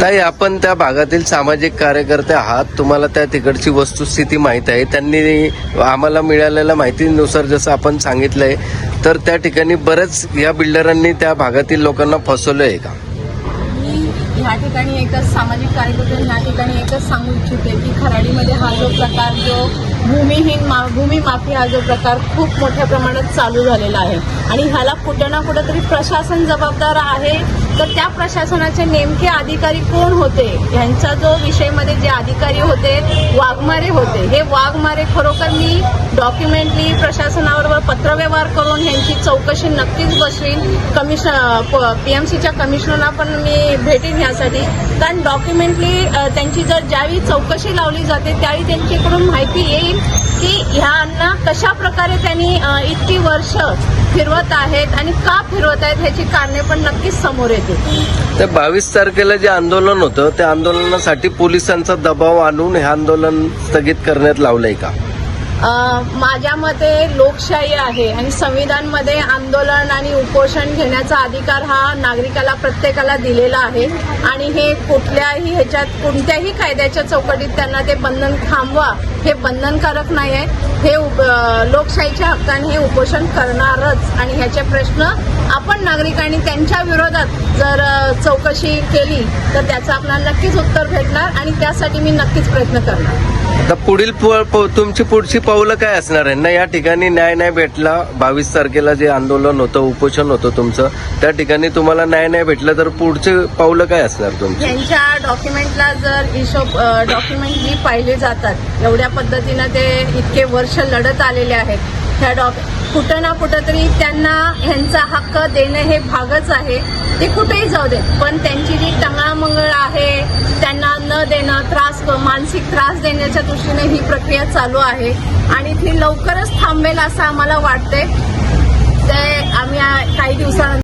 ताई, आपण त्या भागातील सामाजिक कार्यकर्ते आहात, तुम्हाला त्या तिकडची वस्तुस्थिती माहित आहे. त्यांनी आम्हाला मिळालेल्या माहितीनुसार जसं आपण सांगितलंय, तर त्या ठिकाणी बरेच या बिल्डरांनी त्या भागातील लोकांना फसवलं आहे का? मी ह्या ठिकाणी एकच सामाजिक कार्यकर्ते ह्या ठिकाणी एकच सांगू इच्छिते की खराडीमध्ये हा जो प्रकार, जो भूमी माफी हा जो प्रकार खूप मोठ्या प्रमाणात चालू झालेला आहे आणि ह्याला कुठं ना कुठं तरी प्रशासन जबाबदार आहे. तर त्या प्रशासनाचे नेमके अधिकारी कोण होते, ह्यांचा जो विषयमध्ये जे अधिकारी होते वाघमारे होते, हे वाघमारे खरोखर मी डॉक्युमेंटली प्रशासनाबरोबर पत्रव्यवहार करून ह्यांची चौकशी नक्कीच बसवीन. PMCच्या कमिशनरला पण मी भेटेन ह्यासाठी, कारण डॉक्युमेंटली त्यांची जर ज्यावेळी चौकशी लावली जाते त्यावेळी त्यांच्याकडून माहिती येईल की ह्यांना कशा प्रकारे त्यांनी इतकी वर्ष फिरवत आहेत आणि का फिरवत आहेत ह्याची कारणे पण नक्कीच समोर येतील. तर 22 तारखेला जे आंदोलन होतं त्या आंदोलनासाठी पोलिसांचा दबाव आणून हे आंदोलन स्थगित करण्यात लावलंय का? माझ्या मते लोकशाही आहे आणि संविधानमध्ये आंदोलन आणि उपोषण घेण्याचा अधिकार हा नागरिकाला प्रत्येकाला दिलेला आहे आणि हे कुठल्याही ह्याच्यात कोणत्याही कायद्याच्या चौकटीत त्यांना ते बंधन थांबवा हे बंधनकारक नाही आहे. हे लोकशाहीच्या हक्काने हे उपोषण करणारच आणि ह्याचे प्रश्न आपण नागरिकांनी त्यांच्या विरोधात जर चौकशी केली तर त्याचं आपल्याला नक्कीच उत्तर भेटणार आणि त्यासाठी मी नक्कीच प्रयत्न करणार. आता पुढील तुमची पुढची पावलं काय असणार आहे ना? या ठिकाणी न्याय नाही भेटला, 22 तारखेला जे आंदोलन होतं, उपोषण होतं तुमचं, त्या ठिकाणी तुम्हाला न्याय नाही भेटलं तर पुढचे पावलं काय असणार तुमची? यांच्या डॉक्युमेंटला जर डॉक्युमेंटली पाहिले जातात, एवढ्या पद्धतीनं ते इतके वर्ष लढत आलेले आहेत, ह्या कुठं ना कुठं तरी त्यांना ह्यांचा हक्क देणं हे भागच आहे. ते कुठेही जाऊ देत, पण त्यांची जी टंगळामंगळ आहे त्यांना न देणं, मानसिक त्रास देण्याच्या दृष्टीने ही प्रक्रिया चालू आहे आणि ती लवकरच थांबेल असं आम्हाला वाटतंय. ते आम्ही काही दिवसानंतर